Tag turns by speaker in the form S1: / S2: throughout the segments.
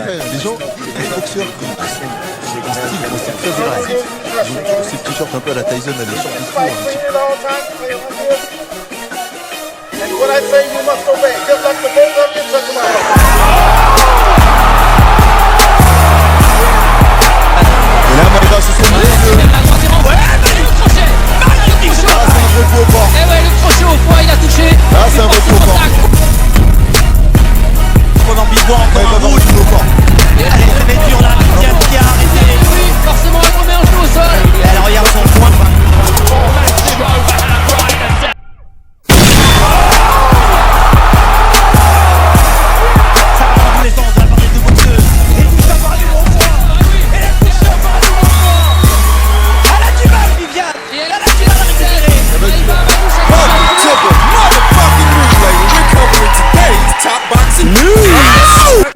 S1: Les gens, les boxeurs qui ont un style très agressif, ils ont toujours ces t-shirts un peu à la Tyson, là, les shorts du four, un petit peu.
S2: And when I say you must obey, just like the both of you took them out.
S1: Et là, Maïva, ce sont les deux.
S3: Le crochet. Magnifique shot.
S1: Ah, c'est un vrai coup au fort.
S3: Et ouais, le crochet au foie, il a touché.
S1: Ah, c'est un vrai coup au fort.
S4: Pendant Bigbois, encore un rouge.
S3: Et
S4: Allez, très dur là, qui a arrêté.
S3: oui, forcément, elle remet un genou au sol.
S4: Et alors, regarde son point.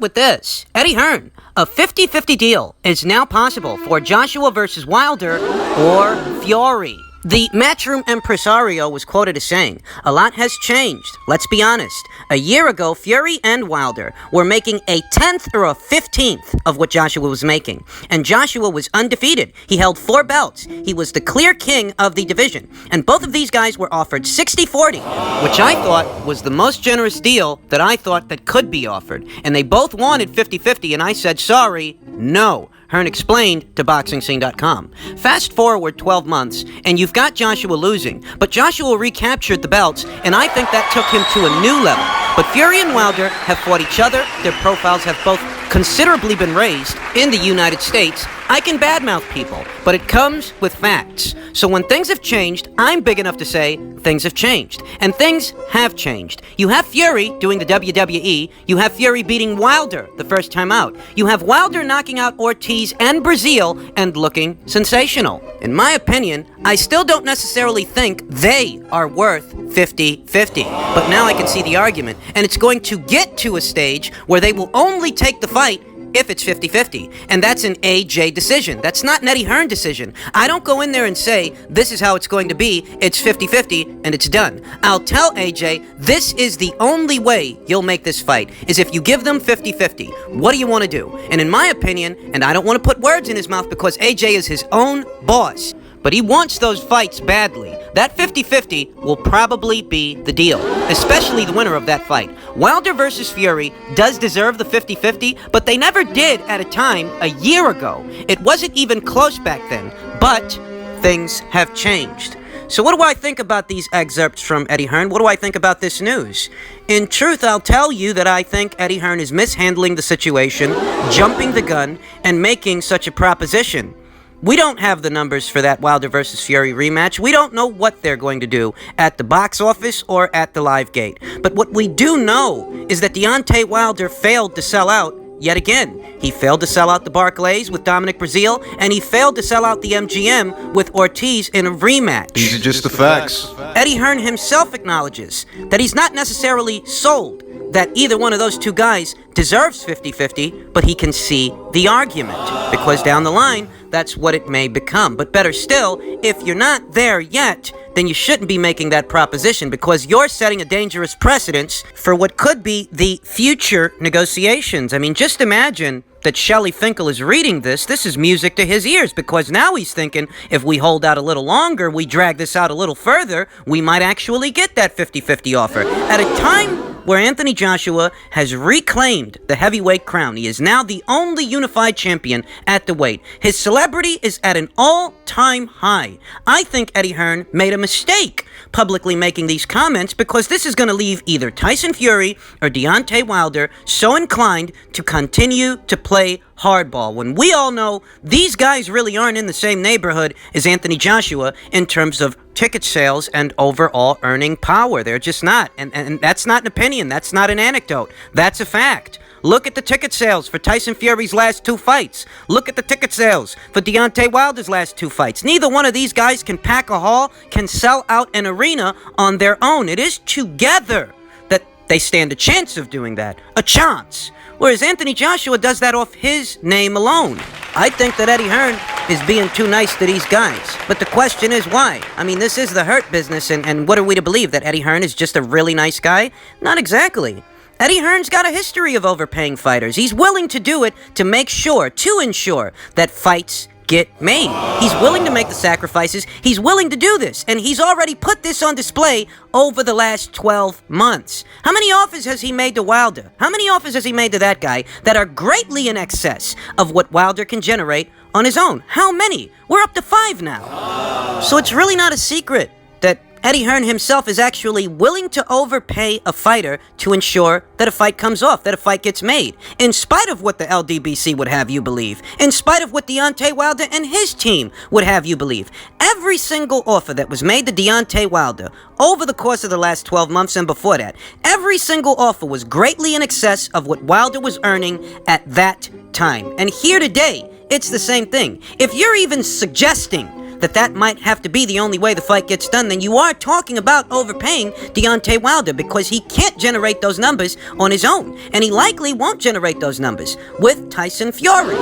S5: With this, Eddie Hearn, a 50-50 deal is now possible for Joshua versus Wilder or Fury. The Matchroom impresario was quoted as saying, "A lot has changed, let's be honest. A year ago, Fury and Wilder were making a 10th or a 15th of what Joshua was making. And Joshua was undefeated. He held 4 belts. He was the clear king of the division. And both of these guys were offered 60-40, which I thought was the most generous deal that I thought that could be offered. And they both wanted 50-50, and I said, sorry, no." Hearn explained to BoxingScene.com. Fast forward 12 months, and you've got Joshua losing, but Joshua recaptured the belts, and I think that took him to a new level. But Fury and Wilder have fought each other. Their profiles have both considerably been raised in the United States. I can badmouth people, but it comes with facts. So when things have changed, I'm big enough to say things have changed. And things have changed. You have Fury doing the WWE. You have Fury beating Wilder the first time out. You have Wilder knocking out Ortiz and Brazil and looking sensational. In my opinion, I still don't necessarily think they are worth 50-50. But now I can see the argument, and it's going to get to a stage where they will only take the fight if it's 50-50. And that's an AJ decision. That's not an Eddie Hearn decision. I don't go in there and say, this is how it's going to be, it's 50-50, and it's done. I'll tell AJ, this is the only way you'll make this fight, is if you give them 50-50. What do you want to do? And in my opinion, and I don't want to put words in his mouth because AJ is his own boss, but he wants those fights badly. That 50-50 will probably be the deal, especially the winner of that fight. Wilder versus Fury does deserve the 50-50, but they never did at a time a year ago. It wasn't even close back then, but things have changed. So what do I think about these excerpts from Eddie Hearn? What do I think about this news? In truth, I'll tell you that I think Eddie Hearn is mishandling the situation, jumping the gun, and making such a proposition. We don't have the numbers for that Wilder versus Fury rematch. We don't know what they're going to do at the box office or at the live gate. But what we do know is that Deontay Wilder failed to sell out yet again. He failed to sell out the Barclays with Dominic Breazeale, and he failed to sell out the MGM with Ortiz in a rematch.
S1: These are just the facts.
S5: Eddie Hearn himself acknowledges that he's not necessarily sold that either one of those two guys deserves 50-50, but he can see the argument, because down the line, that's what it may become. But better still, if you're not there yet, then you shouldn't be making that proposition, because you're setting a dangerous precedence for what could be the future negotiations. I mean, just imagine that Shelley Finkel is reading this. This is music to his ears, because now he's thinking, if we hold out a little longer, we drag this out a little further, we might actually get that 50-50 offer. At a time where Anthony Joshua has reclaimed the heavyweight crown. He is now the only unified champion at the weight. His celebrity is at an all-time high. I think Eddie Hearn made a mistake publicly making these comments, because this is going to leave either Tyson Fury or Deontay Wilder so inclined to continue to play hardball, when we all know these guys really aren't in the same neighborhood as Anthony Joshua in terms of ticket sales and overall earning power. They're just not. And that's not an opinion. That's not an anecdote. That's a fact. Look at the ticket sales for Tyson Fury's last 2 fights. Look at the ticket sales for Deontay Wilder's last 2 fights. Neither one of these guys can pack a hall, can sell out an arena on their own. It is together that they stand a chance of doing that. A chance. Whereas Anthony Joshua does that off his name alone. I think that Eddie Hearn is being too nice to these guys. But the question is why? I mean, this is the hurt business, and what are we to believe? That Eddie Hearn is just a really nice guy? Not exactly. Eddie Hearn's got a history of overpaying fighters. He's willing to do it to ensure that fights get made. He's willing to make the sacrifices. He's willing to do this. And he's already put this on display over the last 12 months. How many offers has he made to Wilder? How many offers has he made to that guy that are greatly in excess of what Wilder can generate on his own? How many? We're up to 5 now. So it's really not a secret that Eddie Hearn himself is actually willing to overpay a fighter to ensure that a fight comes off, that a fight gets made, in spite of what the LDBC would have you believe, in spite of what Deontay Wilder and his team would have you believe. Every single offer that was made to Deontay Wilder over the course of the last 12 months and before that, every single offer was greatly in excess of what Wilder was earning at that time. And here today, it's the same thing. If you're even suggesting that might have to be the only way the fight gets done, then you are talking about overpaying Deontay Wilder, because he can't generate those numbers on his own. And he likely won't generate those numbers with Tyson Fury.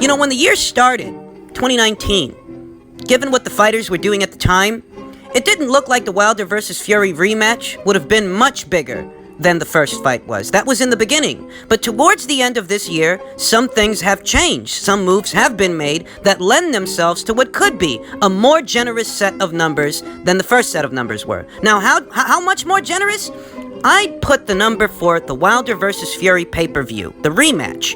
S5: You know, when the year started, 2019, given what the fighters were doing at the time, it didn't look like the Wilder versus Fury rematch would have been much bigger than the first fight was. That was in the beginning. But towards the end of this year, some things have changed. Some moves have been made that lend themselves to what could be a more generous set of numbers than the first set of numbers were. Now, how much more generous? I'd put the number for the Wilder versus Fury pay-per-view, the rematch.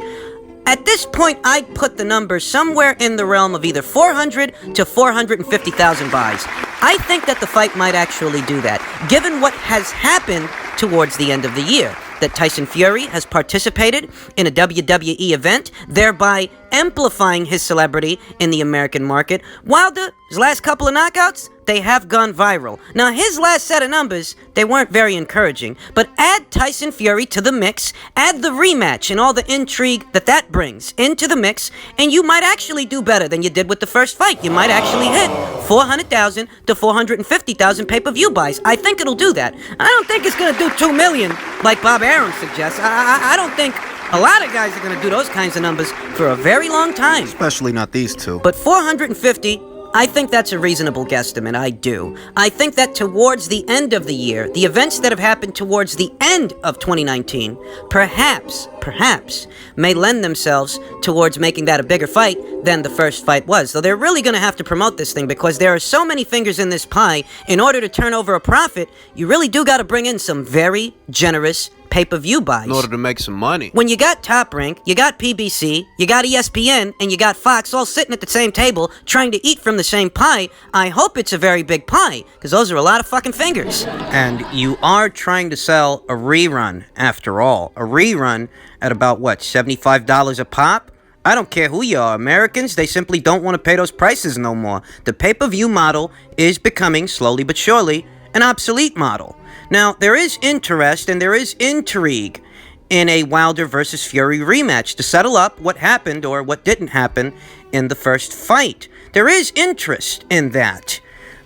S5: At this point, I'd put the number somewhere in the realm of either 400 to 450,000 buys. I think that the fight might actually do that, given what has happened towards the end of the year. That Tyson Fury has participated in a WWE event, thereby amplifying his celebrity in the American market. Wilder, his last couple of knockouts, they have gone viral. Now, his last set of numbers, they weren't very encouraging, but add Tyson Fury to the mix, add the rematch and all the intrigue that brings into the mix, and you might actually do better than you did with the first fight. You might actually hit 400,000 to 450,000 pay-per-view buys. I think it'll do that. I don't think it's going to do 2 million like Bob Arum suggests. I don't think a lot of guys are going to do those kinds of numbers for a very long time.
S1: Especially not these two.
S5: But 450, I think that's a reasonable guesstimate. I do. I think that towards the end of the year, the events that have happened towards the end of 2019, perhaps, may lend themselves towards making that a bigger fight than the first fight was. So they're really going to have to promote this thing, because there are so many fingers in this pie. In order to turn over a profit, you really do got to bring in some very generous pay-per-view buys.
S6: In order to make some money.
S5: When you got Top Rank, you got PBC, you got ESPN, and you got Fox all sitting at the same table trying to eat from the same pie, I hope it's a very big pie, because those are a lot of fucking fingers. And you are trying to sell a rerun, after all. A rerun at about, what, $75 a pop? I don't care who you are. Americans, they simply don't want to pay those prices no more. The pay-per-view model is becoming, slowly but surely, an obsolete model. Now, there is interest and there is intrigue in a Wilder versus Fury rematch to settle up what happened or what didn't happen in the first fight. There is interest in that.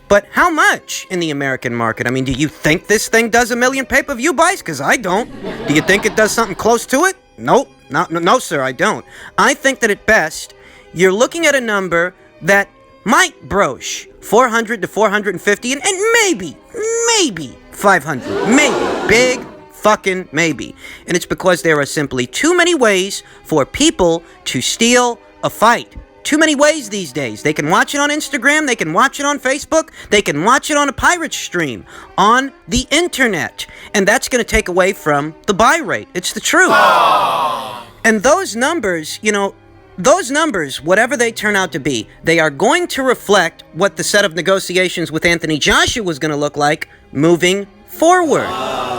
S5: But how much in the American market? I mean, do you think this thing does 1 million pay-per-view buys? Because I don't. Do you think it does something close to it? Nope. No, sir, I don't. I think that at best, you're looking at a number that might broach 400 to 450 and maybe 500. Maybe. Big fucking maybe. And it's because there are simply too many ways for people to steal a fight. Too many ways these days. They can watch it on Instagram, they can watch it on Facebook, they can watch it on a pirate stream, on the internet. And that's going to take away from the buy rate. It's the truth. And those numbers, those numbers, whatever they turn out to be, they are going to reflect what the set of negotiations with Anthony Joshua was going to look like moving forward.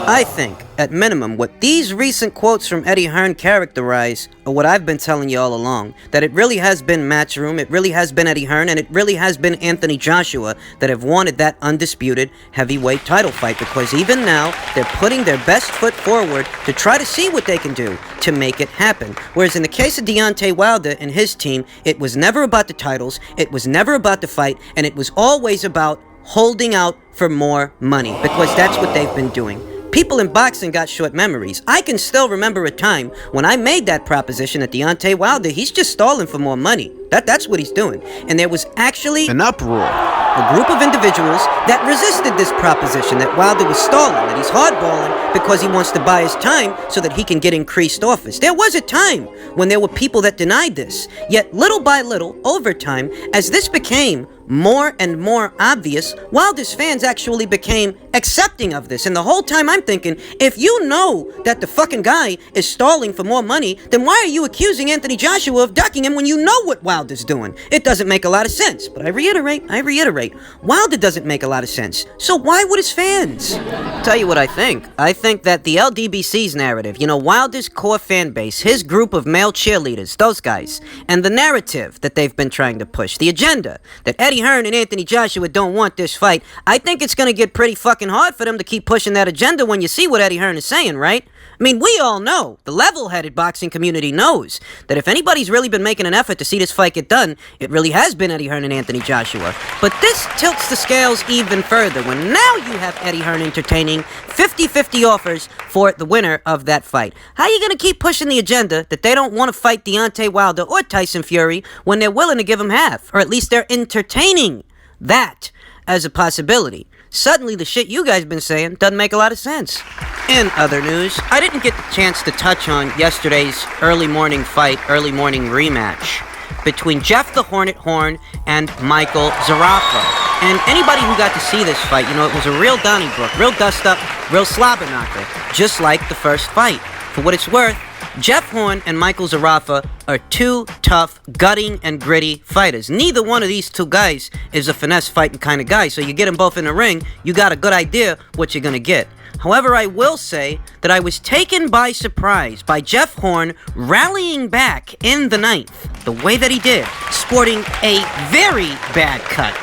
S5: I think, at minimum, what these recent quotes from Eddie Hearn characterize are what I've been telling you all along, that it really has been Matchroom, it really has been Eddie Hearn, and it really has been Anthony Joshua that have wanted that undisputed heavyweight title fight, because even now, they're putting their best foot forward to try to see what they can do to make it happen. Whereas in the case of Deontay Wilder and his team, it was never about the titles, it was never about the fight, and it was always about holding out for more money, because that's what they've been doing. People in boxing got short memories. I can still remember a time when I made that proposition that Deontay Wilder, he's just stalling for more money. That's what he's doing. And there was actually
S1: An uproar.
S5: a group of individuals that resisted this proposition that Wilder was stalling, that he's hardballing because he wants to buy his time so that he can get increased office. There was a time when there were people that denied this. Yet little by little, over time, as this became more and more obvious, Wilder's fans actually became accepting of this. And the whole time I'm thinking, if you know that the fucking guy is stalling for more money, then why are you accusing Anthony Joshua of ducking him when you know what Wilder's doing? It doesn't make a lot of sense. But I reiterate, Wilder doesn't make a lot of sense. So why would his fans? Tell you what I think. I think that the LDBC's narrative, Wilder's core fan base, his group of male cheerleaders, those guys, and the narrative that they've been trying to push, the agenda that Eddie Hearn and Anthony Joshua don't want this fight, I think it's gonna get pretty fucking hard for them to keep pushing that agenda when you see what Eddie Hearn is saying, right? I mean, we all know, the level-headed boxing community knows, that if anybody's really been making an effort to see this fight get done, it really has been Eddie Hearn and Anthony Joshua. But this tilts the scales even further when now you have Eddie Hearn entertaining 50-50 offers for the winner of that fight. How are you going to keep pushing the agenda that they don't want to fight Deontay Wilder or Tyson Fury when they're willing to give him half? Or at least they're entertaining that as a possibility. Suddenly, the shit you guys been saying doesn't make a lot of sense. In other news, I didn't get the chance to touch on yesterday's early morning rematch between Jeff the Hornet Hearn and Michael Zerafa. And anybody who got to see this fight, it was a real Donnybrook, real dust-up, real slobber knocker, just like the first fight. For what it's worth, Jeff Hearn and Michael Zerafa are two tough, gutting, and gritty fighters. Neither one of these two guys is a finesse fighting kind of guy, so you get them both in the ring, you got a good idea what you're gonna get. However, I will say that I was taken by surprise by Jeff Hearn rallying back in the ninth, the way that he did, sporting a very bad cut.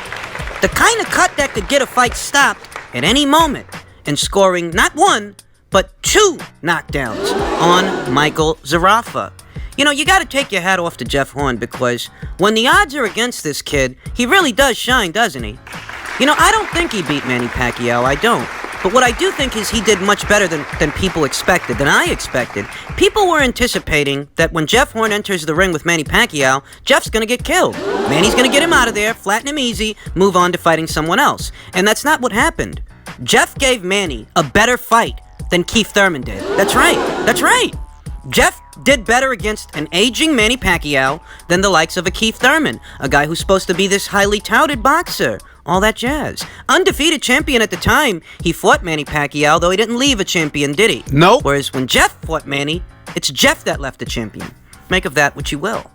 S5: The kind of cut that could get a fight stopped at any moment, and scoring not one, but 2 knockdowns on Michael Zerafa. You gotta take your hat off to Jeff Hearn because when the odds are against this kid, he really does shine, doesn't he? I don't think he beat Manny Pacquiao, I don't. But what I do think is he did much better than people expected, than I expected. People were anticipating that when Jeff Hearn enters the ring with Manny Pacquiao, Jeff's gonna get killed. Manny's gonna get him out of there, flatten him easy, move on to fighting someone else. And that's not what happened. Jeff gave Manny a better fight than Keith Thurman did. That's right. Jeff did better against an aging Manny Pacquiao than the likes of a Keith Thurman, a guy who's supposed to be this highly touted boxer. All that jazz. Undefeated champion at the time he fought Manny Pacquiao, though he didn't leave a champion, did he?
S1: Nope.
S5: Whereas when Jeff fought Manny, it's Jeff that left a champion. Make of that what you will.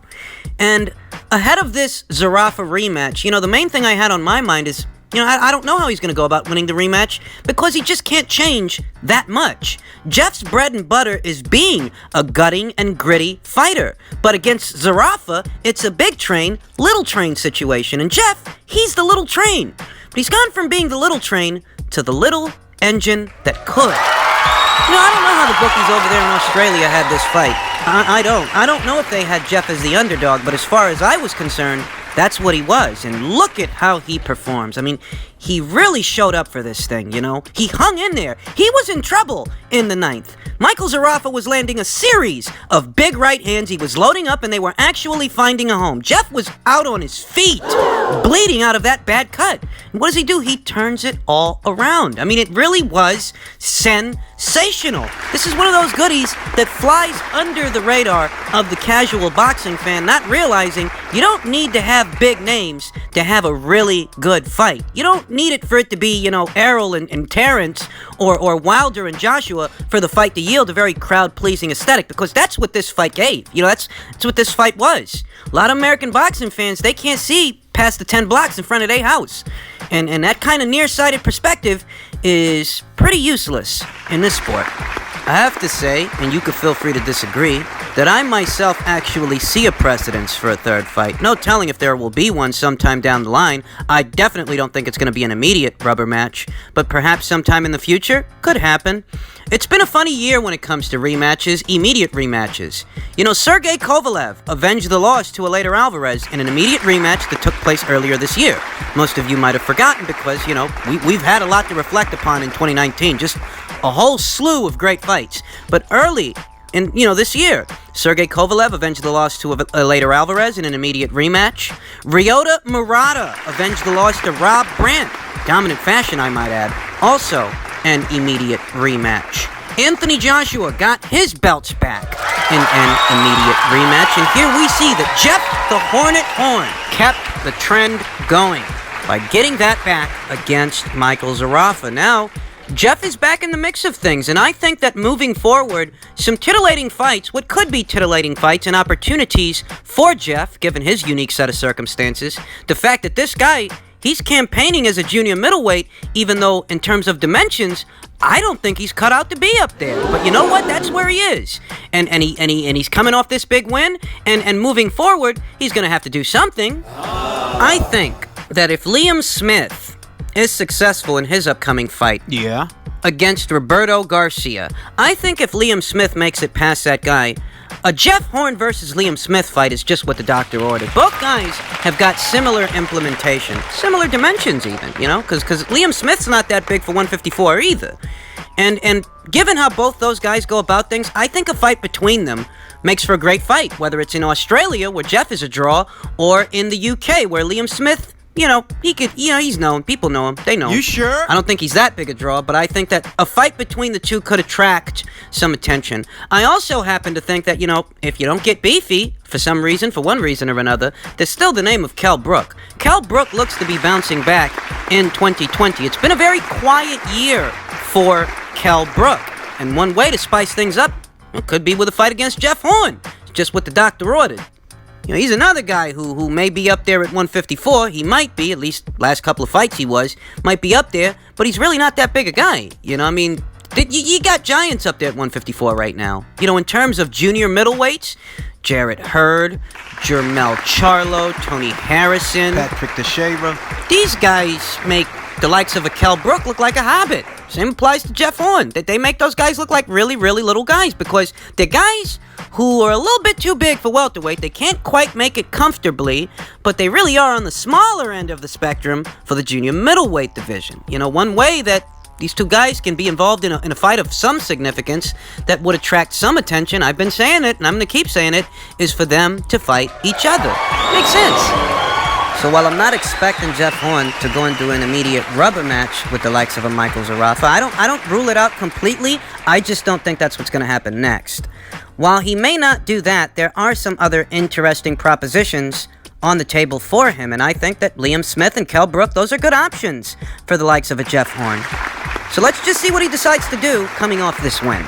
S5: And ahead of this Zerafa rematch, the main thing I had on my mind is, I don't know how he's going to go about winning the rematch because he just can't change that much. Jeff's bread and butter is being a gutting and gritty fighter. But against Zerafa, it's a big train, little train situation. And Jeff, he's the little train. But he's gone from being the little train to the little engine that could. I don't know how the bookies over there in Australia had this fight. I don't know if they had Jeff as the underdog, but as far as I was concerned, that's what he was, and look at how he performs. I mean, he really showed up for this thing, He hung in there. He was in trouble in the ninth. Michael Zerafa was landing a series of big right hands. He was loading up, and they were actually finding a home. Jeff was out on his feet, bleeding out of that bad cut. And what does he do? He turns it all around. I mean, it really was sensational. This is one of those goodies that flies under the radar of the casual boxing fan, not realizing you don't need to have big names to have a really good fight. You don't need it for it to be, Errol and Terrence or Wilder and Joshua for the fight to yield a very crowd-pleasing aesthetic, because that's what this fight gave. That's what this fight was. A lot of American boxing fans, they can't see past the 10 blocks in front of their house. And that kind of nearsighted perspective is pretty useless in this sport. I have to say, and you could feel free to disagree, that I myself actually see a precedence for a third fight. No telling if there will be one sometime down the line. I definitely don't think it's going to be an immediate rubber match, but perhaps sometime in the future could happen. It's been a funny year when it comes to rematches, immediate rematches. Sergey Kovalev avenged the loss to Eleider Alvarez in an immediate rematch that took place earlier this year. Most of you might have forgotten because, we've had a lot to reflect upon in 2019, just a whole slew of great fights. But early in, this year, Sergey Kovalev avenged the loss to Eleider Alvarez in an immediate rematch. Ryota Murata avenged the loss to Rob Brandt. Dominant fashion, I might add. Also an immediate rematch. Anthony Joshua got his belts back in an immediate rematch. And here we see that Jeff the Hornet Horn kept the trend going by getting that back against Michael Zerafa. Now, Jeff is back in the mix of things, and I think that moving forward, some titillating fights, what could be titillating fights and opportunities for Jeff, given his unique set of circumstances, the fact that this guy, he's campaigning as a junior middleweight, even though in terms of dimensions, I don't think he's cut out to be up there. But you know what? That's where he is. And he's coming off this big win, and moving forward, he's going to have to do something. I think that if Liam Smith is successful in his upcoming fight against Roberto Garcia, I think if Liam Smith makes it past that guy, a Jeff Horn versus Liam Smith fight is just what the doctor ordered. Both guys have got similar implementation, similar dimensions even, you know, because Liam Smith's not that big for 154 either. And given how both those guys go about things, I think a fight between them makes for a great fight, whether it's in Australia, where Jeff is a draw, or in the UK, where Liam Smith, you know, he's known. People know him. They know him.
S4: You sure?
S5: I don't think he's that big a draw, but I think that a fight between the two could attract some attention. I also happen to think that, you know, if you don't get beefy, for some reason, for one reason or another, there's still the name of Kell Brook. Kell Brook looks to be bouncing back in 2020. It's been a very quiet year for Kell Brook. And one way to spice things up, it could be with a fight against Jeff Horn. It's just what the doctor ordered. You know, he's another guy who may be up there at 154. He might be, at least last couple of fights he was, might be up there, but he's really not that big a guy. You know, I mean, you got giants up there at 154 right now. You know, in terms of junior middleweights, Jarrett Hurd, Jermell Charlo, Tony Harrison,
S1: Patrick Teixeira.
S5: These guys make the likes of a Kell Brook look like a hobbit. Same applies to Jeff Horn. They make those guys look like really, really little guys, because they're guys who are a little bit too big for welterweight. They can't quite make it comfortably, but they really are on the smaller end of the spectrum for the junior middleweight division. You know, one way that these two guys can be involved in a fight of some significance that would attract some attention, I've been saying it, and I'm going to keep saying it, is for them to fight each other. Makes sense. So while I'm not expecting Jeff Horn to go into an immediate rubber match with the likes of a Michael Zerafa, I don't rule it out completely. I just don't think that's what's going to happen next. While he may not do that, there are some other interesting propositions on the table for him, and I think that Liam Smith and Kell Brook, those are good options for the likes of a Jeff Horn. So let's just see what he decides to do coming off this win.